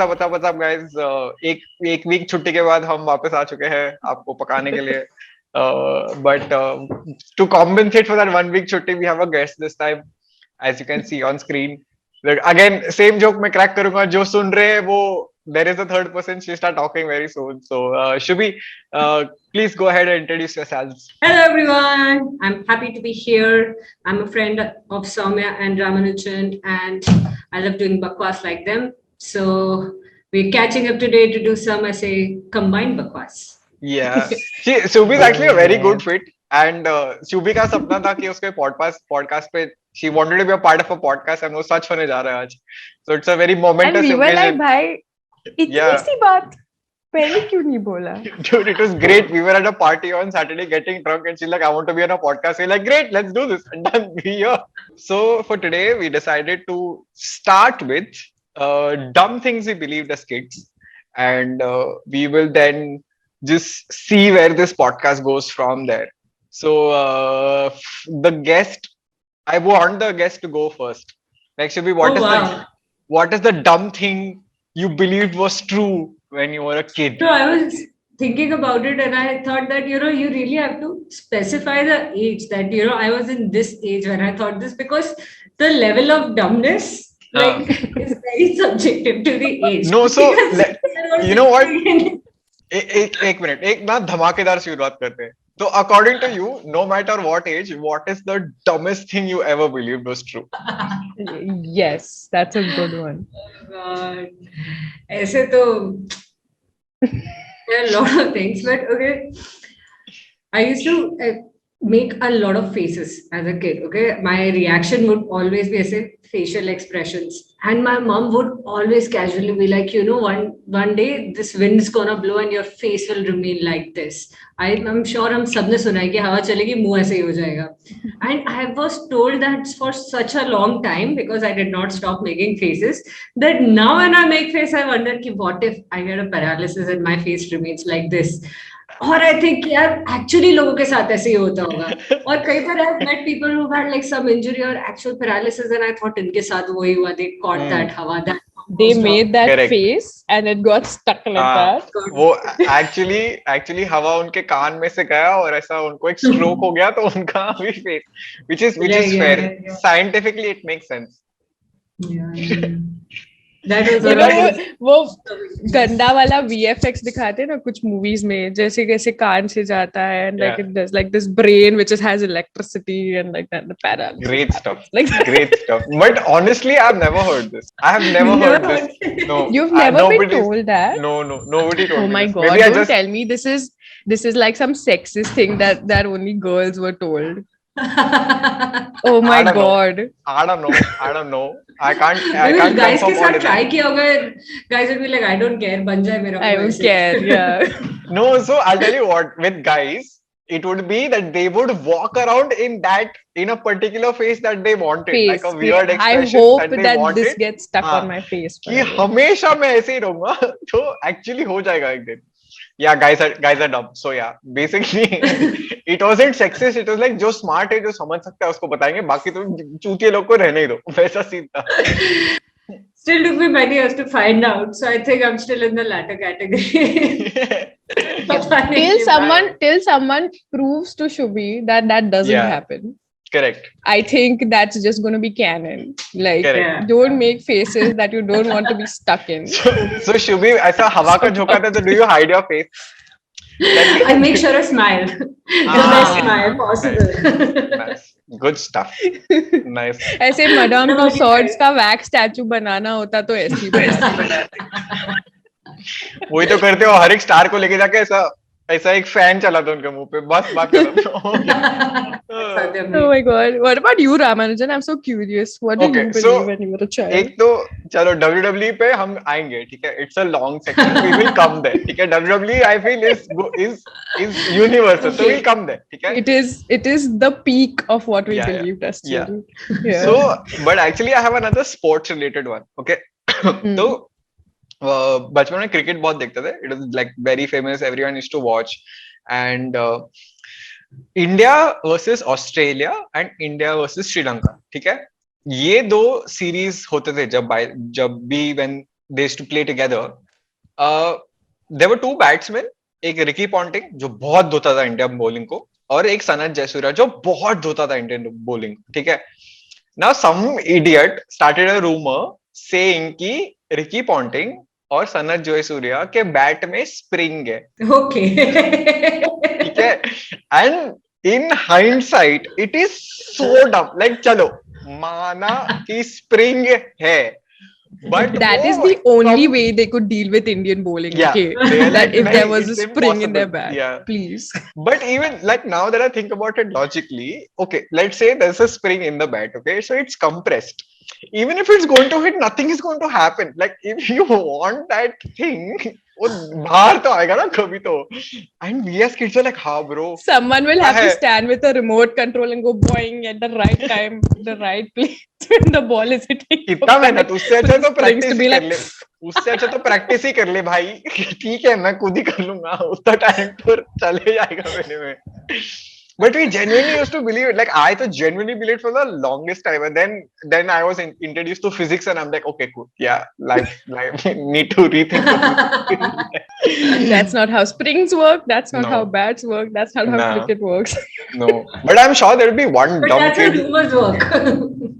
what's up guys. एक week छुट्टी के बाद हम वापस आ चुके हैं आपको पकाने के लिए. But to compensate for that 1 week छुट्टी, we have a guest this time, as you can see on screen. Like, again, same joke मैं crack करूंगा. जो सुन रहे हैं वो, there is a third person. She start talking very soon. So Shubhi, please go ahead and introduce yourselves. Hello everyone, I'm happy to be here. I'm a friend of Soumya and Ramanujan, and I love doing bakwas like them. So we're catching up today to do some, I say, combined bakwas. Yeah, Shubhi is actually a very good fit. And Shubhi का सपना था कि उसके podcast पे she wanted to be a part of a podcast, and वो सच होने जा रहा है आज. So it's a very momentous occasion. And we were like, भाई इतनी सी बात पहले क्यों नहीं बोला? Dude, it was great. We were at a party on Saturday getting drunk, and she's like, I want to be on a podcast. We're like, great, let's do this. And then we here. So for today, we decided to start with dumb things we believed as kids, and we will then just see where this podcast goes from there. So the guest, I want the guest to go first. Like, Shubhi, what is the dumb thing you believed was true when you were a kid? So I was thinking about it, and I thought that, you really have to specify the age, that, I was in this age when I thought this, because the level of dumbness is very subjective to the age. No, so you know what? एक minute, एक ना धमाकेदार शुरुआत करते हैं. So according to you, no matter what age, what is the dumbest thing you ever believed was true? Yes, that's a good one. God. ऐसे तो there are a lot of things, but okay. I used to make a lot of faces as a kid. Okay, my reaction would always be as facial expressions, and my mom would always casually be like, one day this wind is gonna blow and your face will remain like this. I'm sure हम सबने सुना है कि हवा चलेगी मुंह ऐसे ही हो जाएगा. And I was told that for such a long time, because I did not stop making faces, that now when I make face, I wonder कि what if I get a paralysis and my face remains like this. और I think यार actually लोगों के साथ ऐसे ही होता होगा. और कई बार I've met people who had like some injury or actual paralysis, and I thought इनके साथ वही हुआ. They caught that हवा, that they made that Correct. Face and it got stuck like that. वो actually हवा उनके कान में से गया और ऐसा उनको एक stroke हो गया, तो उनका भी face, which is fair. Yeah. Scientifically it makes sense. Yeah. That was वो गंदा वाला VFX दिखाते हैं ना कुछ movies में, जैसे कैसे कान से जाता है, and like it does like this brain which just has electricity and like that, the paralysis. Great stuff. Great stuff. But honestly, I've never heard this. I have never heard this. No, you've never been told that? No, nobody told me. Oh my God! Maybe don't tell me this is like some sexist thing that only girls were told. Oh my God! I don't know. I can't. Guys के साथ try किया होगा. Guys would be like, I don't care. बन जाए मेरा. I don't care. Yeah. No, so I'll tell you what. With guys, it would be that they would walk around in a particular face that they wanted, like a weird expression. I hope that this gets stuck on my face. कि हमेशा मैं ऐसे ही रहूँगा, तो actually हो जाएगा एक दिन. Yeah, guys are dumb. So yeah, basically it wasn't sexist. It was like जो smart है, जो समझ सकता है उसको बताएंगे, बाकी तुम चूतिए लोग को रहने ही दो. वैसा सीन था. Still took me many years to find out. So I think I'm still in the latter category. till someone proves to Shubhi that doesn't happen. Correct. I think that's just going to be canon. Like, don't make faces that you don't want to be stuck in. So Shubhi, ऐसा हवा का झोंका था, तो do you hide your face? I make sure I smile. The best smile possible. Nice. Good stuff. Nice. ऐसे Madame Tussauds का wax statue बनाना होता तो ऐसी बनाते. वही तो करते हो, हर एक स्टार को लेके जाके ऐसा एक फैन चला था उनके मुंह पे, बस बात खत्म. Oh my God! What about you, Ramanujan? I'm so curious. What did you believe when you were a child? एक तो चलो WWE पे हम आएंगे, ठीक है? It's a long section. We will come there, ठीक है? WWE I feel is universal, so we'll come there, ठीक है? It is the peak of what we believed as children. Yeah. So, but actually I have another sports related one. Okay, तो बचपन में cricket बहुत देखते थे. It was like very famous. Everyone used to watch, and India versus Australia and India versus Sri Lanka, ठीक है? ये दो सीरीज होते थे जब भी when they used to play together. There were two batsmen, एक रिकी पॉन्टिंग जो बहुत धोता था इंडियन बॉलिंग को, और एक सनत जयसूर्या जो बहुत धोता था इंडियन बॉलिंग, ठीक है. Now some idiot started a rumor saying कि रिकी पॉन्टिंग और सनत जयसूर्या के बैट में स्प्रिंग है. Okay. ठीक है. And in hindsight it is so डम. लाइक चलो माना कि स्प्रिंग है, but that is the only way they could deal with Indian bowling. Yeah, Okay, they're like, that if "Nahi, there was a it's spring in their impossible." bat, Yeah. please. But even like now that I think about it logically, okay, let's say there's a spring in the bat, okay, so it's compressed. Even if it's going to hit, nothing is going to happen. Like if you want that thing, वो बाहर तो आएगा ना कभी तो. And we as kids are like, हाँ bro. Someone will have to है. stand with a remote control and go boing at the right time, the right place when the ball is hitting. कितना मेहनत. उससे अच्छा तो Springs to practice be कर like, ले. उससे अच्छा तो प्रैक्टिस ही कर ले भाई. ठीक है मैं खुद ही कर लूंगा, उतना टाइम तो चले जाएगा मेरे में. But we genuinely used to believe it. Like I to genuinely believed for the longest time, and then I was introduced to physics, and I'm like, okay, cool, yeah, life need to rethink. that's not how springs work. That's not No. how bats work. That's not how Nah. cricket works. No, but I'm sure there'll be one But dumb that's how kid. rumors work.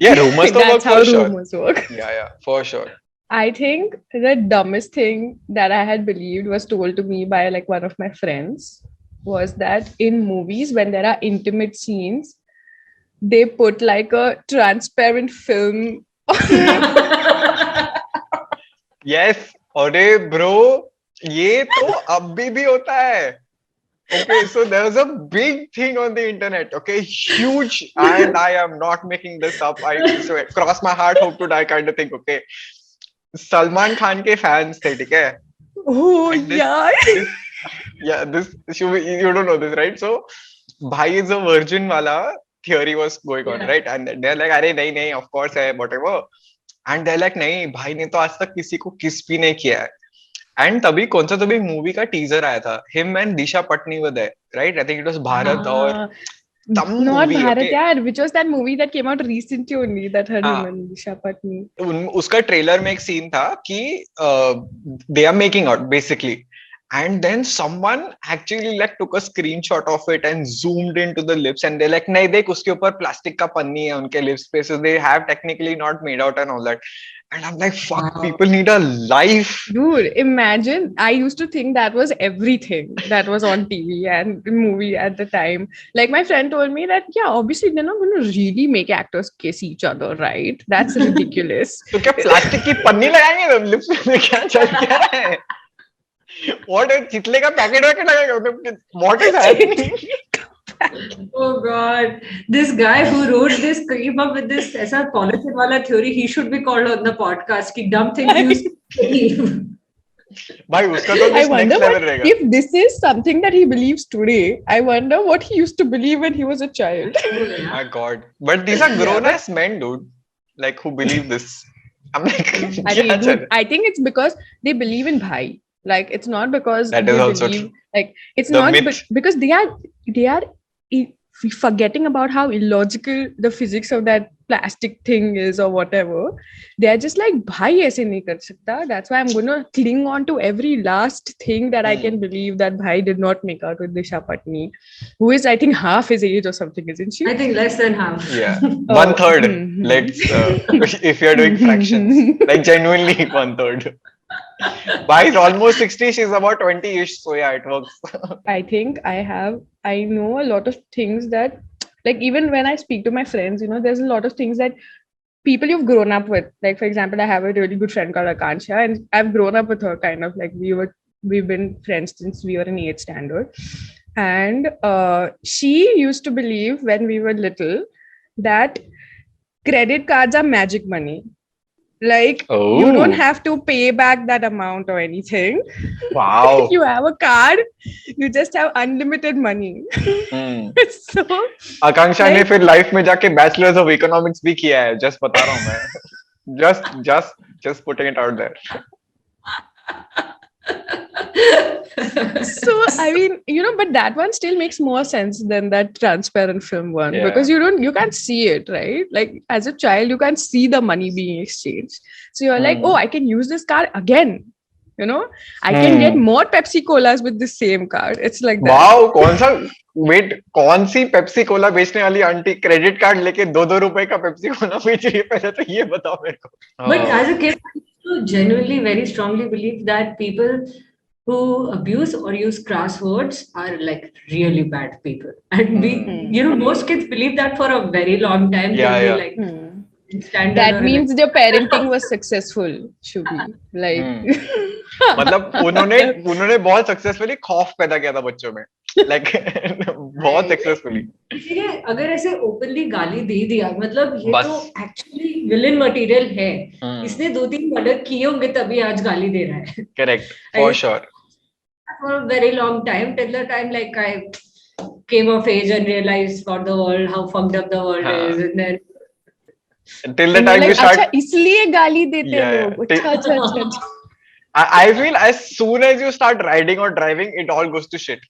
Yeah, rumors to work That's how for sure. rumors work. Yeah, for sure. I think the dumbest thing that I had believed was told to me by like one of my friends was that in movies, when there are intimate scenes, they put like a transparent film. Yes, अरे bro, ये तो अभी भी होता है. Okay, so there was a big thing on the internet. Okay, huge, and I am not making this up. I swear, cross my heart, hope to die kind of thing. Okay, Salman Khan के fans थे, ठीक है? Oh And this- yeah. Yeah, this Shubhi, you don't know this, right? So, Bhai is a virgin wala theory was going on, Yeah. right? And they're like, अरे नहीं नहीं, of course है, whatever. And they're like, नहीं, भाई ने तो आज तक किसी को किस भी नहीं किया है. And तभी कौन सा तभी मूवी का टीजर आया था. Him and Disha Patni were there, right? I think it was Bharat or some Not movie. Bharat, Okay? yeah. Which was that movie that came out recently only that had हाँ. him and Disha Patni. उसका trailer में एक scene था कि they are making out basically. And then someone actually like took a screenshot of it and zoomed into the lips, and they're like, नहीं देख उसके ऊपर प्लास्टिक का पन्नी है उनके lips पे, so they have technically not made out and all that. And I'm like, fuck, Wow. people need a life. Dude, imagine. I used to think that was everything that was on TV and movie at the time. Like my friend told me that, yeah, obviously they're not going to really make actors kiss each other, right? That's ridiculous. तो क्या plastic की पन्नी लगाएंगे lips में? क्या चल क्या रहा है? What is चितले का पैकेट वैकेट लगाएंगे? What is happening? Oh God, this guy who wrote this came up with this ऐसा polythene वाला theory. He should be called on the podcast. कि dumb things you used to believe. भाई उसका तो I next wonder level what, रहेगा. if this is something that he believes today, I wonder what he used to believe when he was a child. My God, but these are grown ass men, dude. Like who believe this? I'm like, I क्या mean, चल dude, I think it's because they believe in bhai. Like it's not because That they is also believe. true. Like it's The not myth. because they are forgetting about how illogical the physics of that plastic thing is or whatever. They are just like bhai aise nahi kar sakta. That's why I'm gonna cling on to every last thing that I can believe that bhai did not make out with Disha Patni, who is I think half his age or something, isn't she? I think less than half. Yeah, Oh, 1/3. mhm. Let's if you're doing fractions, like genuinely 1/3. Bhai is almost 60. She's about 20ish. So yeah, it works. I think I know a lot of things that, like, even when I speak to my friends, there's a lot of things that people you've grown up with. Like, for example, I have a really good friend called Akansha, and I've grown up with her kind of like we've been friends since we were in 8th standard. And she used to believe when we were little that credit cards are magic money. Like you don't have to pay back that amount or anything. Wow. If you have a card, you just have unlimited money. So आकांक्षा ने like- फिर life में जाके bachelors of economics भी किया है. Just बता रहा हूँ मैं. Just putting it out there. So I mean, but that one still makes more sense than that transparent film one, Yeah. because you can't see it, right? Like as a child, you can't see the money being exchanged. So you're like, oh, I can use this card again. I can get more Pepsi Colas with the same card. It's like that. Wow कौन सी Pepsi Cola बेचने वाली aunty credit card लेके 2-2 रुपए का Pepsi Cola बेच रही है, पहले तो ये बताओ मेरे को. But as a kid, I used to genuinely very strongly believe that people who abuse or use crass words are like really bad people. And most kids believe that for a very long time. Yeah, They'll yeah. be like standard. That means their parenting was successful, Shubhi. Like, मतलब उन्होंने बहुत successfully खौफ पैदा किया था बच्चों में, like बहुत सक्सेसफुली. इसीलिए अगर ऐसे ओपनली गाली दे दिया, मतलब ये बस. तो एक्चुअली विलेन मटेरियल है. इसने 2-3 मर्डर किए होंगे तभी आज गाली दे रहा है. Correct, for sure. For a very long time, till the time like I came of age and realized for the world how fucked up the world is, and then till the time you start. अच्छा इसलिए गाली देते हैं लोग. अच्छा. I feel as soon as you start riding or driving, it all goes to shit.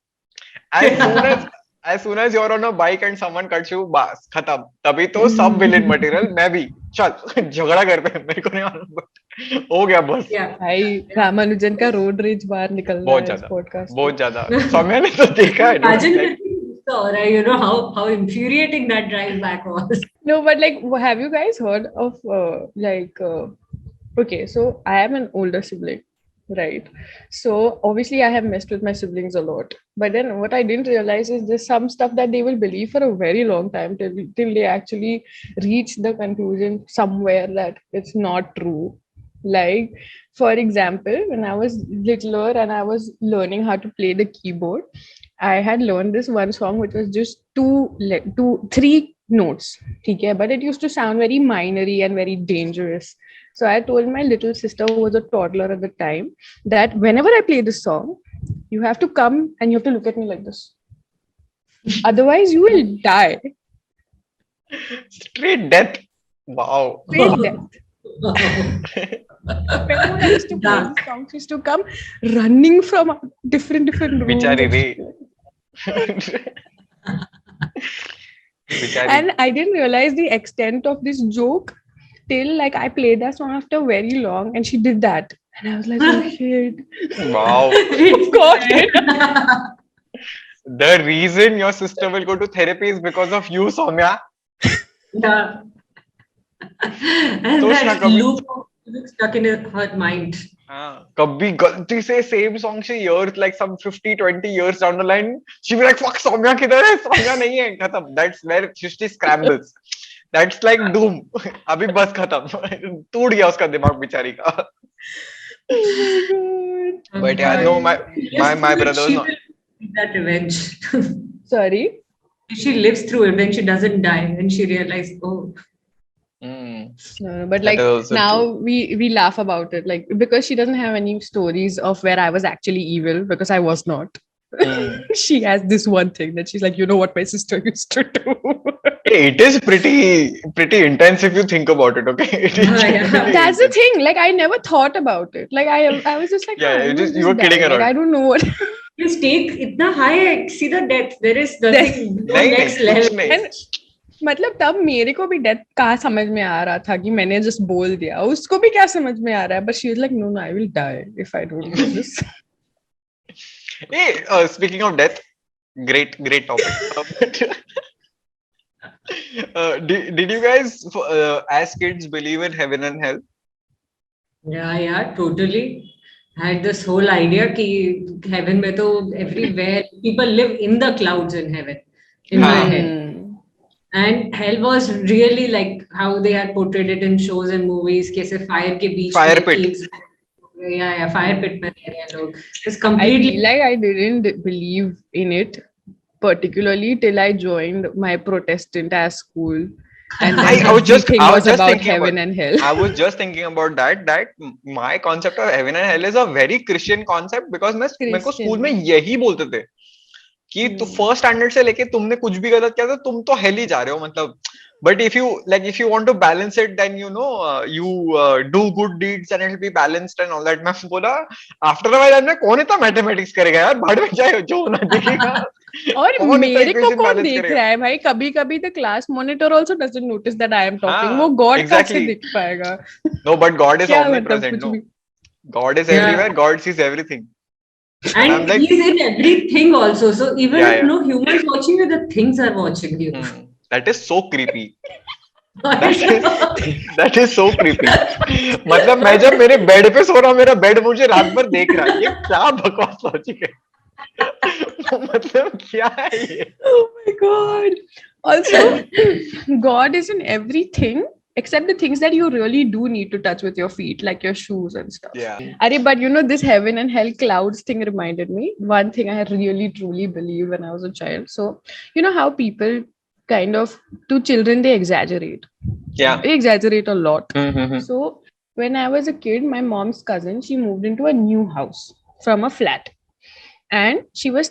As soon as you're on a bike and someone cuts you, बस खत्म. तभी तो सब villain material. मैं भी चल झगड़ा कर पे, मेरे को नहीं मालूम, हो गया बस. भाई रामानुजन का रोड रेज बाहर निकल रहा है इस पॉडकास्ट. बहुत ज्यादा. सौम्या ने तो देखा है. Imagine how infuriating that drive back was. No, but like, have you guys heard of okay, so I am an older sibling, right? So obviously I have messed with my siblings a lot, but then what I didn't realize is there's some stuff that they will believe for a very long time till they actually reach the conclusion somewhere that it's not true. Like, for example, when I was littler and I was learning how to play the keyboard, I had learned this one song which was just 3 notes, okay? But it used to sound very minery and very dangerous. So I told my little sister, who was a toddler at the time, that whenever I play this song, you have to come and you have to look at me like this. Otherwise, you will die. Straight death. Wow. Straight death. Whenever I used to play this song, she used to come running from different rooms. Bichari re. And I didn't realize the extent of this joke till like I played that song after very long, and she did that, and I was like, oh shit. Wow. Of course. The reason your sister will go to therapy is because of you, Soumya. Yeah. And that loop stuck in her mind. कभी गलती से same song से years like some 50-20 years down the line, she be like, fuck, Soumya किधर है? Soumya नहीं है, खत्म. That's where Shrishti scrambles. That's like doom. अभी बस खत्म. टूट गया उसका दिमाग बेचारी का. But yeah, no, my brother was not. That revenge. Sorry. She lives through it when she doesn't die, and she realized, oh. No, but like now we laugh about it, like because she doesn't have any stories of where I was actually evil, because I was not. She has this one thing that she's like, you know what my sister used to do. It is pretty intense if you think about it. Okay, that's the thing. Like I never thought about it. Like I was just like, you were kidding around. Like, I don't know what. You stake itna high, see the depth. There is nothing next level. मतलब तब मेरे को भी death का समझ में आ रहा था कि मैंने जस्ट बोल दिया, उसको भी क्या समझ में आ रहा है, but she was like, no, I will die if I don't do this. Hey, speaking of death, great topic. Did you guys as kids believe in heaven and hell? Yeah, totally. I had this whole idea कि heaven में तो everywhere people live in the clouds in heaven in my head. And hell was really like how they had portrayed it in shows and movies. कैसे fire के बीच fire pit. Yeah, fire pit में रह रहे हैं लोग. It's completely. I feel like I didn't believe in it particularly till I joined my Protestant as school. And I was just about thinking heaven and hell. I was just thinking about that my concept of heaven and hell is a very Christian concept, because मेरे को school में यही बोलते थे कि तो first standard से लेके तुमने कुछ भी गलत किया तो तुम तो हेल ही जा रहे हो, मतलब But if you want to balance it, then you do good deeds and it will be balanced and all that. मैं बोला after a while मैं कौन इतना mathematics करेगा यार, भाड़ में जाए जो होना दिखेगा. और कौन इतना मेरे को equation कौन balance देख करेगा? रहा है भाई, कभी कभी the class monitor also doesn't notice that I am talking. हाँ, वो गॉड कैसे exactly. देख पाएगा? No, but God is क्या मतलब omnipresent. कुछ No, भी. God is Yeah. everywhere. God sees everything. And I'm And like, he's in everything also. So even yeah, if yeah. no humans watching you, the things are watching you. That is so creepy. That is that is so creepy. मतलब मैं जब मेरे bed पे सो रहा हूँ, मेरा bed मुझे रात भर देख रहा है. ये क्या बकवास लॉजिक है? मतलब क्या है ये? Oh my god. Also, God is in everything except the things that you really do need to touch with your feet, like your shoes and stuff. Yeah. But this heaven and hell clouds thing reminded me one thing I really truly believed when I was a child. So, you know how people kind of, to children, they exaggerate. Yeah. They exaggerate a lot. Mm-hmm. So, when I was a kid, my mom's cousin, she moved into a new house from a flat. And she was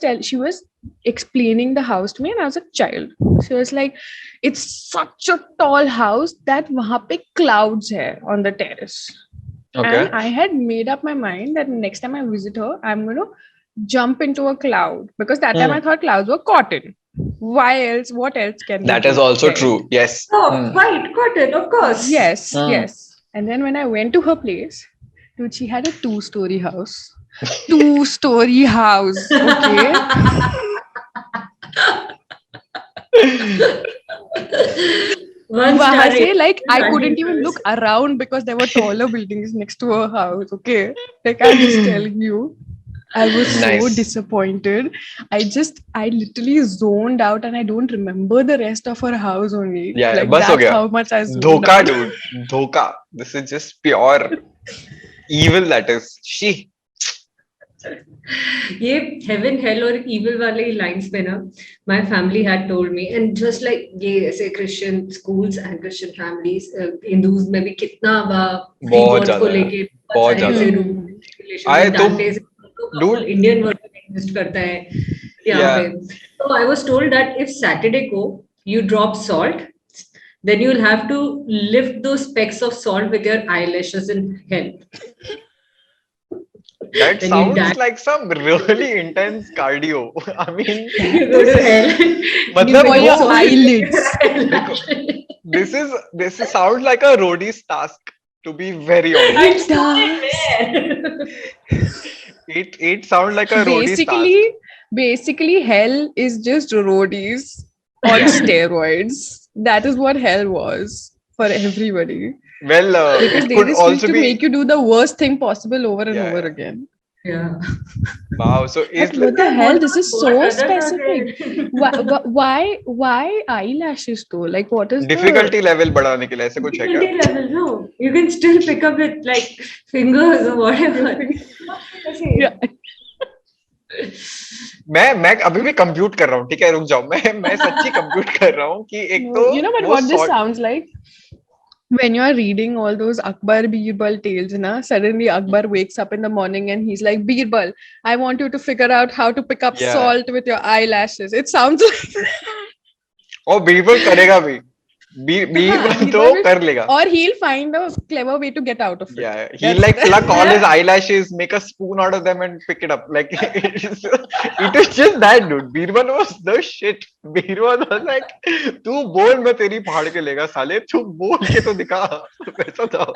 explaining the house to me, and I was a child. She was like, it's such a tall house that wahan pe clouds hai on the terrace. Okay. And I had made up my mind that next time I visit her, I'm going to jump into a cloud, because that time I thought clouds were cotton. Why else? What else can That be is also right? true. Yes. Oh, right, cotton, of course. Yes, yes. And then when I went to her place, dude, she had a 2-story house. 2-story house. Okay. वहां से like I couldn't even look around because there were taller buildings next to her house. Okay, like I'm just telling you, I was so disappointed. I literally zoned out, and I don't remember the rest of her house only. Yeah, like bas that's how much I zoned Dhoka, out. dude. Dhoka. This is just pure evil. That is she. ये heaven, hell और evil वाले lines पे ना, my family had told me, and just like ये ऐसे Christian schools and Christian families, Hindus में भी कितना बहुत को लेके बहुत ऐसे regulations, Indian version exist करता है यहाँ पे. So I was told that if Saturday को you drop salt, then you'll have to lift those specks of salt with your eyelashes in hell. That sounds like some really intense cardio. I mean, you go to hell. मतलब for your eyelids. This sounds like a roadie's task, to be very honest. It sounds like a roadie's task. Basically, hell is just roadies on steroids. That is what hell was for everybody. Well, because they just used to make you do the worst thing possible over and over again. Yeah. Wow. So what the hell? This is so specific. Why eyelashes though? Like, what is difficulty level बढ़ाने के लिए ऐसे कुछ है क्या? Difficulty level, no. You can still pick up with like fingers or whatever. Yeah. मैं अभी भी कंप्यूट कर रहा हूँ. ठीक है, रुक जाओ. मैं सच्ची कंप्यूट कर रहा हूँ कि एक तो you know what this sounds like? When you are reading all those Akbar Birbal tales, suddenly Akbar wakes up in the morning and he's like, Birbal, I want you to figure out how to pick up salt with your eyelashes. It sounds like Oh, Birbal करेगा भी. Birbal तो कर लेगा. Or he'll find a clever way to get out of it. Yeah, he'll like pluck all his eyelashes, make a spoon out of them and pick it up. Like it is just that, dude. Birbal was the shit. Birbal was like, तू बोल मैं तेरी फाड़ के लेगा साले. तू बोल के तो दिखा. वैसा था.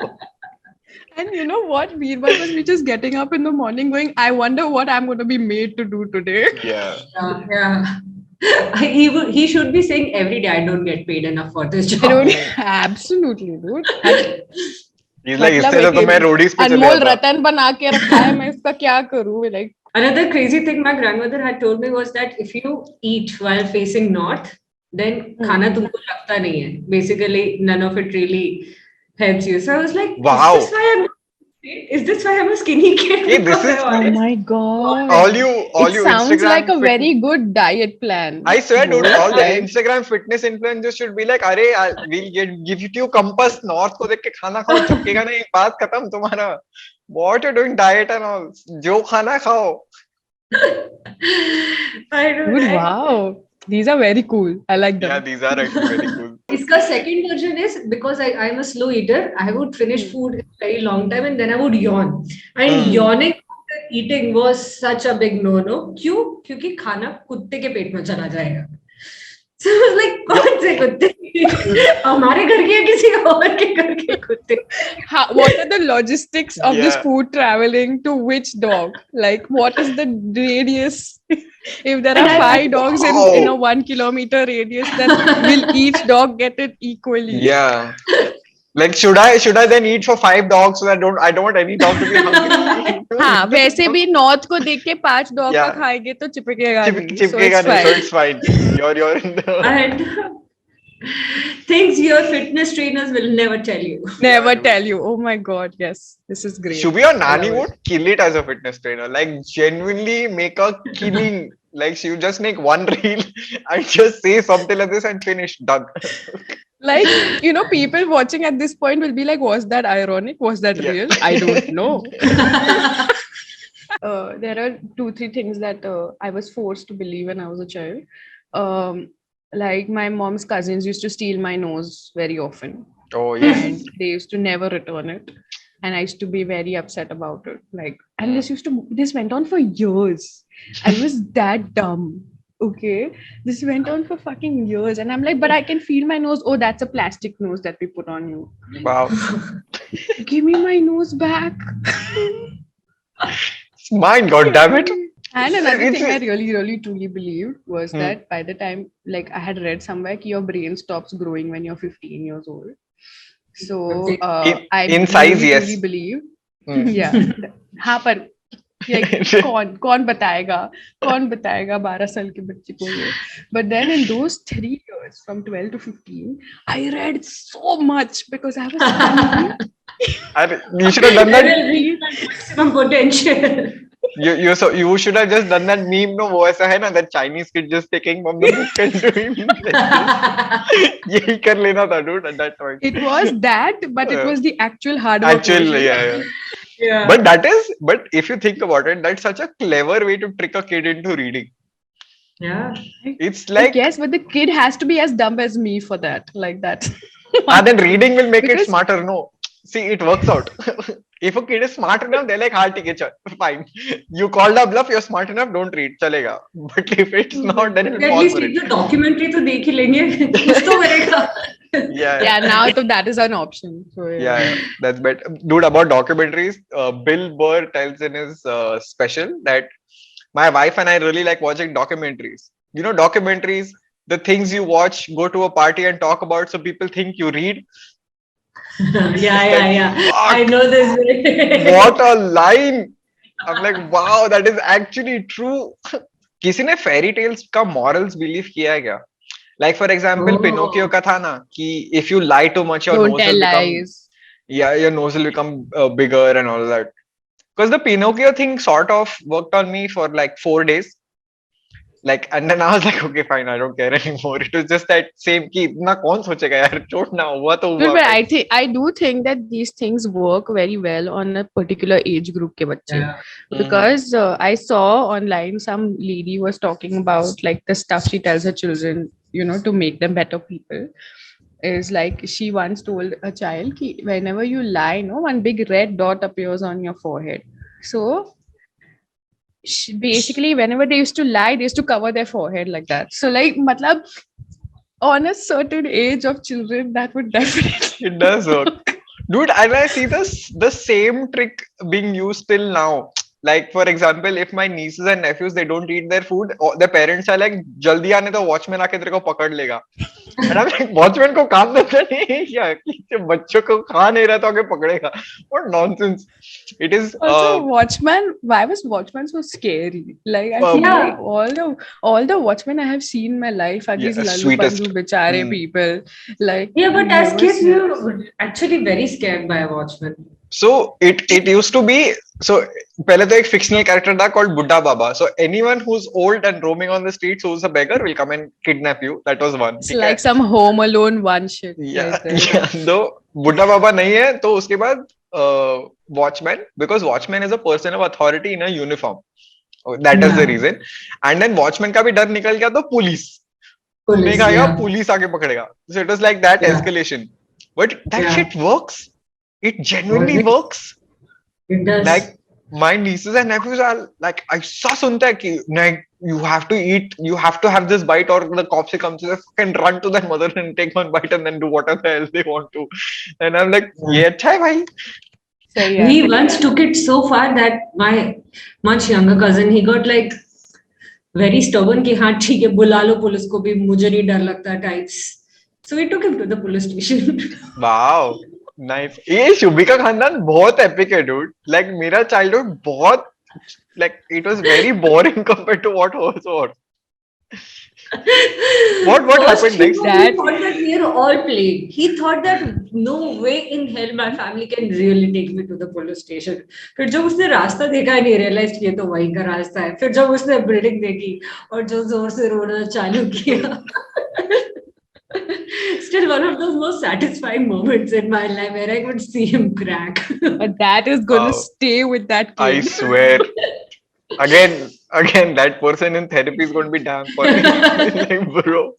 And you know what? Birbal was just getting up in the morning going, I wonder what I'm going to be made to do today. Yeah. He should be saying every day, I don't get paid enough for this job. Absolutely, dude. He's like, इससे तो मैं Roadies पे चले अनमोल रतन बना के रखा है, मैं इसका क्या करूँ? Like, another crazy thing my grandmother had told me was that if you eat while facing north, then खाना तुमको लगता नहीं है. Basically, none of it really helps you. So I was like, wow. Is this why I'm a skinny kid? Hey, this is oh my god! All you sounds Instagram like a very good diet plan. I swear, dude, all the Instagram fitness influencers should be like, अरे we'll give you compass north को देख के खाना खाओ, चुपकेगा नहीं, बात खत्म तुम्हारा. What you're doing diet and all, जो खाना खाओ. I don't know. Wow. These are very cool. I like them. Yeah, these are actually very cool. Iska second version is because I'm a slow eater. I would finish food in a very long time and then I would yawn. And yawning after eating was such a big no-no. क्यों? क्योंकि खाना कुत्ते के पेट में चला जाएगा. So I was like, कौन से कुत्ते? हमारे घर के या किसी और के घर के कुत्ते? What are the logistics of this food traveling to which dog? Like, what is the radius? If there are 5 dogs in a 1 kilometer radius, then will each dog get it equally? Yeah. Like, should I then eat for 5 dogs so that I don't want any dog to be hungry? हाँ, वैसे भी north को देख के 5 dog का खाएंगे तो चिपकेगा नहीं. चिपकेगा नहीं, so it's fine. You're in the... And things your fitness trainers will never tell you. Never tell you. Oh my God, yes. This is great. Shubhi or Nani would kill it as a fitness trainer. Like, genuinely make a killing. Like, she would just make one reel and just say something like this and finish. Done. Like, you know, people watching at this point will be like, was that ironic? Was that real? I don't know. There are 2-3 things that I was forced to believe when I was a child. Like, my mom's cousins used to steal my nose very often. Oh, yes. And they used to never return it. And I used to be very upset about it. Like, and this went on for years. I was that dumb. Okay, this went on for fucking years, and I'm like, but I can feel my nose. Oh, that's a plastic nose that we put on you. Wow. Give me my nose back. It's mine, goddammit. And another thing I really, really, truly believed was that by the time, like, I had read somewhere that your brain stops growing when you're 15 years old. So I in size, really, yes. really believe. Yeah. हाँ पर कौन बताएगा 12 साल के बच्चे को ये. But then in those 3 years from 12 to 15 I read so much because I was hungry. You should have done that. Maximum potential. You should have just done that meme. No, वो ऐसा है ना, that Chinese kid just taking from the book and doing यही कर लेना था, dude, at that point. It was that, but it was the actual hard work. Yeah. But if you think about it, that's such a clever way to trick a kid into reading. Yeah. It's like, yes, but the kid has to be as dumb as me for that, like that. And then reading will make it smarter. No, see, it works out. If a kid is smart enough, they're like, fine. You called a bluff, you're smart enough, don't read, chalega. But if it's not, then it will fall for it. At least the documentary to dekh hi lenge. Kuch to karega. Yeah, now that is an option. So, yeah, that's better. Dude, about documentaries, Bill Burr tells in his special that my wife and I really like watching documentaries. You know, documentaries, the things you watch, go to a party and talk about so people think you read. Yeah. I know this. What a line! I'm like, wow, that is actually true. किसी ने fairy tales का morals believe किया है क्या? Like, for example, Pinocchio का था ना कि if you lie too much, your nose will become, your nose will become bigger and all that. Because the Pinocchio thing sort of worked on me for like 4 days. Like, and then I was like, okay, fine, I don't care anymore. It was just that same कि इतना कौन सोचेगा यार, चोट ना हुआ तो हुआ. But I do think that these things work very well on a particular age group के बच्चे. Yeah. Because I saw online some lady was talking about like the stuff she tells her children, you know, to make them better people. Is like she once told a child कि whenever you lie, no, one big red dot appears on your forehead. So basically whenever they used to lie, they used to cover their forehead like that. So like matlab on a certain age of children, that would definitely it does work. Dude, and I see the same trick being used till now. Like, for example, if my nieces and nephews, they don't eat their food, their parents are like, jaldi aane to watchman aake tere ko pakad lega. And I'm like, watchman ko kaam deta nahi hai kya? Ki bachcho ko kha nahi raha to aage pakadega. What nonsense. It is also watchman. Why was watchman so scary? Like I feel like all the watchmen I have seen in my life are these lallu pandu bichare people. Like but as kids we were actually very scared by a watchman. So it used to be, so pehle to ek fictional character tha called Buddha Baba. So anyone who's old and roaming on the streets who's a beggar will come and kidnap you. That was one. It's like some Home Alone 1 shit. Yeah. Though Buddha Baba nahi hai, to uske baad watchman, because watchman is a person of authority in a uniform. That is the reason. And then watchman ka bhi dar nikal gaya to police. तू नहीं Police, खाएगा yeah. Police आके पकड़ेगा. So it was like that Yeah. escalation. But that Yeah. shit works. It genuinely Always. works. It does. Like my nieces and nephews are like, ऐसा सुनता है कि नहीं, you have to eat, you have to have this bite, or the cops will come to the fucking run to their mother and take one bite and then do whatever the hell they want to. And I'm like, Yeah. ये अच्छा है भाई. सही है. We once took it so far that my much younger cousin, he got like very stubborn कि हाँ ठीक है बुला लो पुलिस को भी, मुझे नहीं डर लगता types. So we took him to the police station. Wow, nice. ये शुभी का खानदान बहुत epic है dude. Like मेरा childhood बहुत, like it was very boring compared to what was. What First, happened next? he thought that we are all playing. He thought that no way in hell my family can really take me to the police station. फिर जब उसने रास्ता देखा नहीं realized कि ये तो वही का रास्ता है. फिर जब उसने बिल्डिंग देखी और जो जोर से रोना चालू किया. Still one of those most satisfying moments in my life where I could see him crack. But that is gonna Wow. stay with that I kid. swear. Again, that person in therapy is going to be damn funny. Like, bro,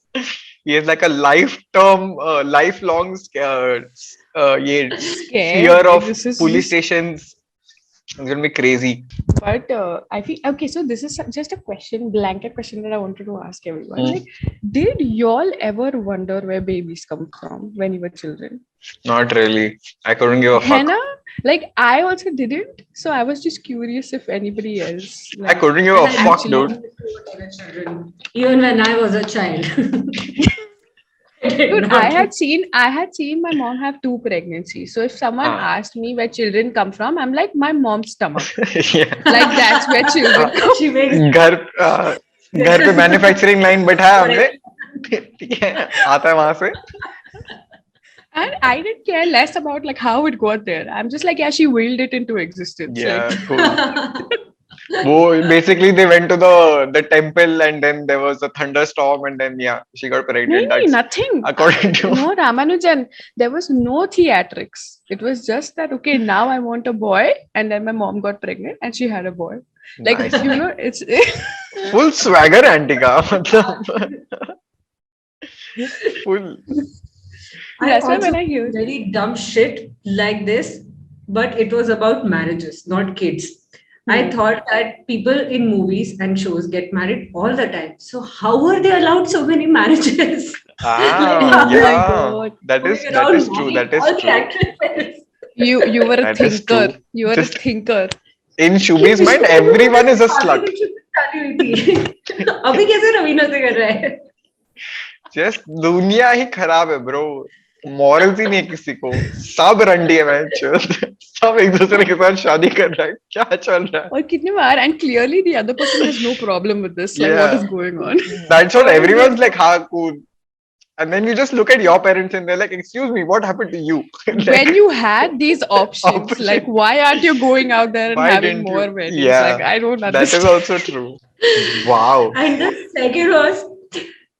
he has like a lifelong Scared. fear Like, of this is police just- stations. It's going to be crazy. But I feel okay. So this is just a question, blanket question that I wanted to ask everyone. Hmm. Like, did y'all ever wonder where babies come from when you were children? Not really. I couldn't give a fuck. Hannah, like I also didn't. So I was just curious if anybody else. I Like, couldn't give a I had fuck, no dude. clue what were children. Even when I was a child. I did dude, not. I had seen my mom have 2 pregnancies. So if someone Ah. asked me where children come from, I'm like my mom's stomach. Yeah. Like that's where children come. She makes घर पे manufacturing line बैठाया हमने. ठीक है, आता है वहां से. And I didn't care less about like how it got there. I'm just like, yeah, she willed it into existence. Yeah, Like, cool. वो basically they went to the temple and then there was a thunderstorm and then yeah, she got pregnant. no, That's nothing. according to No, Ramanujan, there was no theatrics. It was just that, okay, now I want a boy. And then my mom got pregnant and she had a boy. Like, Nice. you know, it's full swagger auntie का मतलब full. that's why also when I hear very dumb shit like this, but it was about marriages, not kids. I thought that people in movies and shows get married all the time. So how were they allowed so many marriages? Ah, Oh my yeah, God. that is Going around true. knocking That is all the true. actresses. you were a That is thinker. true. You were Just- a thinker. In Shubhi's mind, everyone is a slut. अभी कैसे रवीना से कर रहा है? Just दुनिया ही खराब है bro. Morals ही नहीं है किसी को. सब रंडी है मैं. सब एक दूसरे के साथ शादी कर रहा है. क्या चल रहा है? और कितने बार and clearly the other person has no problem with this. Like, what Yeah. is going on? That's what everyone's like, ha, cool. And then you just look at your parents and they're like, excuse me, what happened to you? Like, When you had these options, Options. like, why aren't you going out there and Why having didn't more you? weddings? Yeah, Like, I don't that is understand. also true. Wow. And the second was,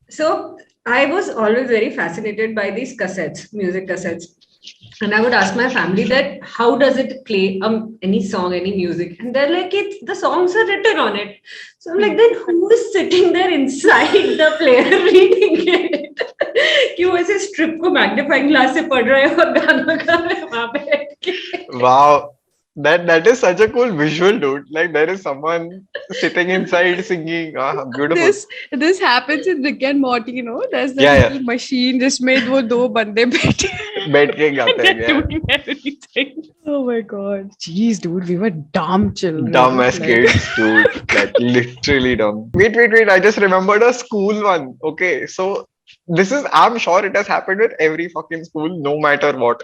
so I was always very fascinated by these cassettes, music cassettes. And I would ask my family that how does it play any song, any music? And they're like, it's the songs are written on it. So I'm like, then who is sitting there inside the player reading it? क्यों ऐसे strip को magnifying glass से पढ़ रहे हो और गाना गा रहे हो वहाँ बैठ के? Wow. That is such a cool visual, dude. Like there is someone sitting inside singing. Ah, beautiful. This happens in Rick and Morty, you know. There's that Yeah, little machine जिसमें वो 2 बंदे बैठे बैठ के गाते हैं. They're Yeah. doing everything. Oh my God. Jeez, dude, we were dumb children. Dumb as Like- kids, dude. Like literally dumb. Wait. I just remembered a school one. Okay, so I'm sure it has happened with every fucking school, no matter what.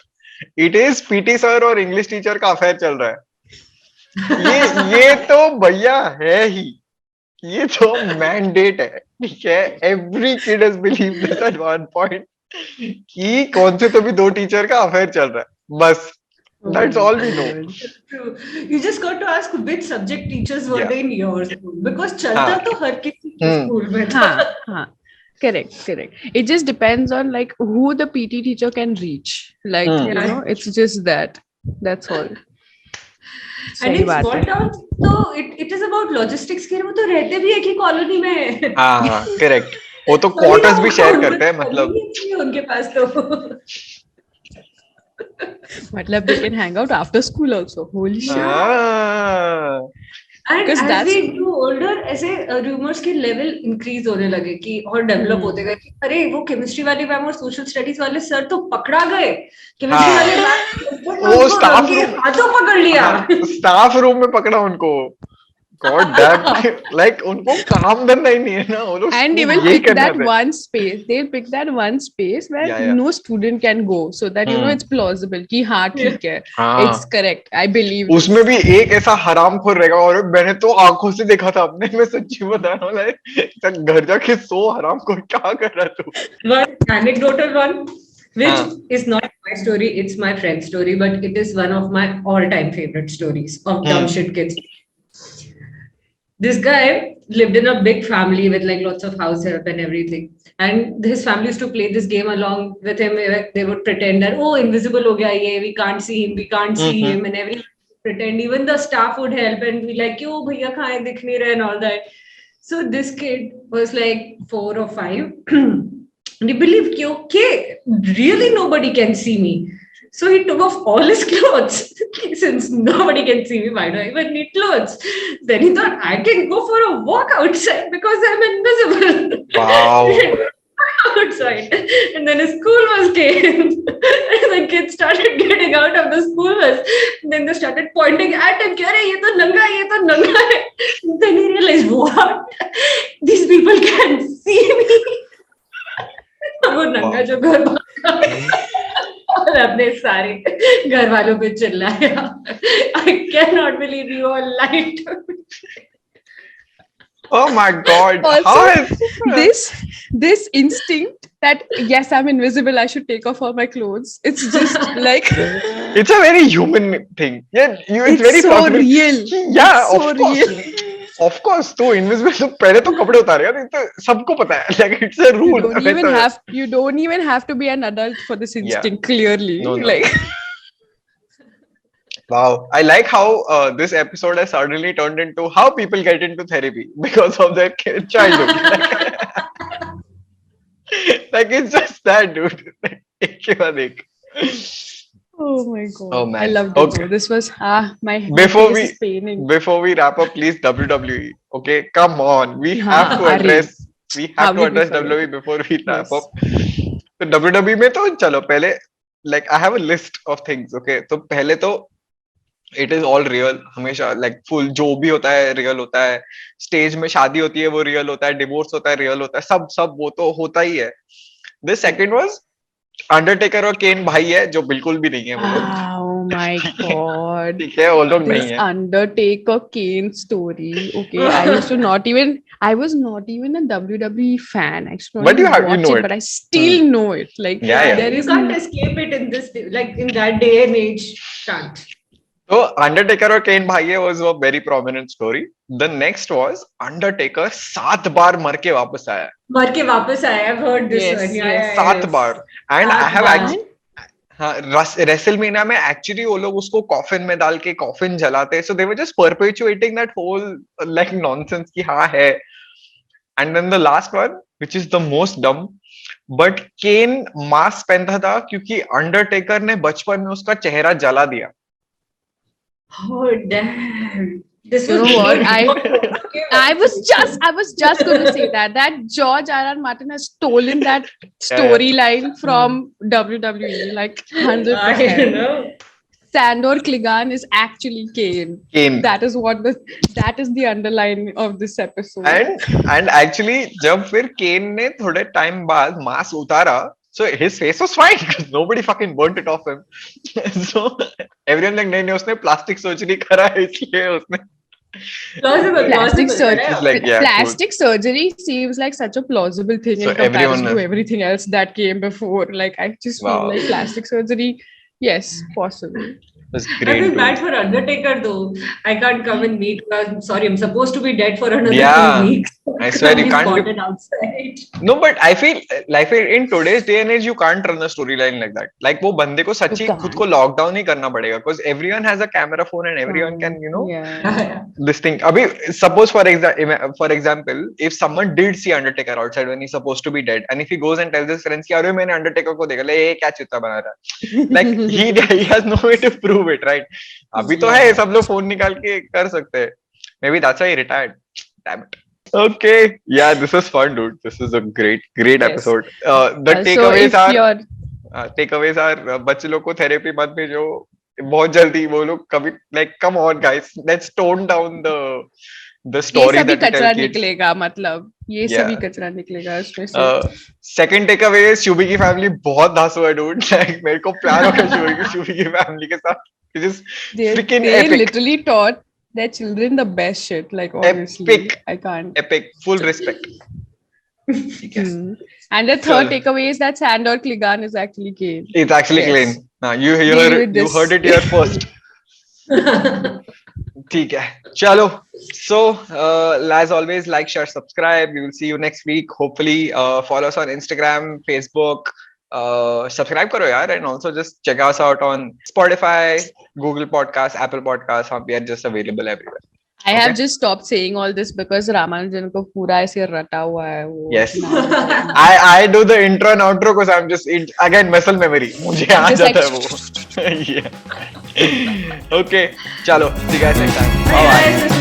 It is PT sir और English teacher का affair चल रहा है. ये तो भैया है ही. ये तो मैंडेट है. ठीक है. Every kid has believed this at one point. कि कौन से तो भी 2 टीचर का अफेयर चल रहा है. बस. Oh That's my all we know. God. True. You just got to ask which subject teachers were Yeah. they in your school? Because चलता हाँ. तो हर किसी के स्कूल में था. हाँ. Correct. It just depends on like who the PT teacher can reach. Like, you know, it's just that. That's all. And सही in बात small है. towns, so it is about logistics. कि वो तो रहते भी एक ही कॉलोनी में. हाँ, correct. वो तो क्वार्टर्स भी शेयर करते हैं मतलब. उनके पास तो मतलब they can hang out after school also. Holy shit. हाँ. And Because as that's we grow older ऐसे रूमर्स के लेवल इंक्रीज होने लगे कि और डेवलप होते गए कि अरे वो केमिस्ट्री वाली मैम और सोशल स्टडीज वाले सर तो पकड़ा गए, केमिस्ट्री वाले मैम वो उनको स्टाफ रंगे रूम, हाथों पकड़ लिया. स्टाफ रूम में पकड़ा उनको. God damn. लाइक उनको काम धंधा ही नहीं है ना, वो लोग and they will यही pick करना that है. one space. They'll pick that one space where Yeah. no student can go, so that it's plausible कि हाँ ठीक है, it's correct. I believe उसमें this. भी एक ऐसा हरामखोर रहेगा, और मैंने तो आंखों से देखा था अपने, मैं सच्ची बता रहा हूँ. लाइक घर जाके सो, हरामखोर क्या कर रहा तू. One anecdotal one, which is not my story, it's my friend's story, but it is one of my all-time favorite stories of dumb shit kids. This guy lived in a big family with like lots of house help and everything. And his family used to play this game along with him. They would pretend that, oh, invisible ho gaya ye, we can't see him, we can't see him, and everyone would pretend. Even the staff would help and be like, yo, bhaiya kahan hai, dikh nahi rahe, and all that. So this kid was like 4 or 5. And he believed, okay, really nobody can see me. So he took off all his clothes. Since nobody can see me, why do I even need clothes? Then he thought, I can go for a walk outside because I'm invisible. Wow. Outside. And then his school bus came. And the kids started getting out of the school bus. Then they started pointing at him. Ye to nanga, ye to nanga. Then he realized, what? These people can see me. वो नंगा जो घर और अपने सारे घर वालों पे चिल्लाया. I cannot believe you all lied to me. Oh my god. Also, How is this instinct that yes, I'm invisible, I should take off all my clothes. It's just like it's a very human thing. Yeah, it's very so plausible. real. Yeah, It's so of course. real. Of course, तो invisible तो पहले तो कपड़े उतारेगा, नहीं तो सबको पता है. Like it's a rule. You don't even have to be an adult for this instinct. Clearly, No. like. Wow, I like how this episode has suddenly turned into how people get into therapy because of their childhood. Like it's just that, dude. एक के बाद एक. Oh my god! Oh man. I loved it. Okay. This was my Before face is paining. Before we wrap up, please WWE. Okay, come on. We have to address. We have to address WWE before we wrap up. तो WWE में तो चलो पहले, like I have a list of things. Okay, तो पहले तो it is all real. हमेशा like full जो भी होता है real होता है. स्टेज में शादी होती है वो real होता है. डिवोर्स होता है real होता है. सब वो तो होता ही है. The second was अंडरटेकर और केन भाई है, जो बिल्कुल भी नहीं है वो लोग. Oh my god! ठीक है, वो लोग नहीं है. Undertaker Kane story. Okay, I was not even a WWE fan. I used to But you know it. but I still know it. Like there you can't escape it in this like in that day and age. Can't. So Undertaker और केन भाई है was a very prominent story. The next was Undertaker 7 बार मर के वापस आया. I've heard this one. Yes. 7 bar. And I have actually WrestleMania में actually वो लोग उसको कॉफिन में डाल के कॉफिन जलाते हैं. So they were just perpetuating that whole like nonsense कि हाँ है. And then the last one, which is the most dumb, but Ken mask पहनता था क्योंकि अंडरटेकर ने बचपन में उसका चेहरा जला दिया. Oh damn! This you was know what? I was just going to say that George R.R. Martin has stolen that storyline from WWE, like 100%. I know. Sandor Clegane is actually Kane. That is the underline of this episode. And actually, जब फिर केन ने थोड़े time बाद mask उतारा, so his face was fine because nobody fucking burnt it off him. So everyone like नहीं उसने plastic surgery करा है इसलिए उसने. Plastic surgery seems like such a plausible thing in comparison to everything else that came before. Like I just feel like plastic surgery, yes, possible. I feel bad for Undertaker though. I can't come and meet. Sorry, I'm supposed to be dead for another 2 weeks. I swear you Be can't be. spotted outside. No, but I feel like in today's day and age you can't run a storyline like that. Like वो बंदे को सच्ची खुद को can't. lockdown ही करना पड़ेगा because everyone has a camera phone and everyone can Yeah. Yeah. this thing. Abhi, suppose for example, if someone did see Undertaker outside when he's supposed to be dead, and if he goes and tells his friends कि अरे मैंने Undertaker को देखा, ले ये क्या चित्ता बना रहा है, like he has no way to prove it, right? अभी तो है, सब लोग phone निकाल के कर सकते हैं. Maybe that's why he retired. Damn it. Okay, yeah, this is fun, dude. This is a great Yes. episode. The So takeaways if are you're बच्चे लोग को थेरेपी मत भेजो बहुत जल्दी वो लोग कभी like come on guys, let's tone down the ये story सभी that we कचरा tell kids. निकलेगा, मतलब ये Yeah. सभी कचरा निकलेगा उसमें से. Second takeaway is शुभी की फैमिली बहुत धांसू है dude. Like मेरे को प्यार हो गया शुभी की फैमिली के साथ. It is freaking They epic. literally taught their children the best shit. Like honestly, Epic. I can't. Epic, full respect. And the third Chalo. takeaway is that Sandor Clegane is actually gay. It's actually Yes. clean. Nah, you Deal with you this. heard it here first. ठीक है चलो so as always like share subscribe, we will see you next week hopefully. Follow us on Instagram, Facebook, subscribe karo yaar, and also just check us out on Spotify, Google Podcasts, Apple Podcasts. We are just available everywhere. I have Okay. just stopped saying all this because Ramanujan को पूरा ऐसे रटा हुआ है वो. Yes. I do the intro and outro because I'm just again muscle memory मुझे आ Just जाता like- है वो. Yeah. Okay चलो see you guys next time. Bye bye. Guys,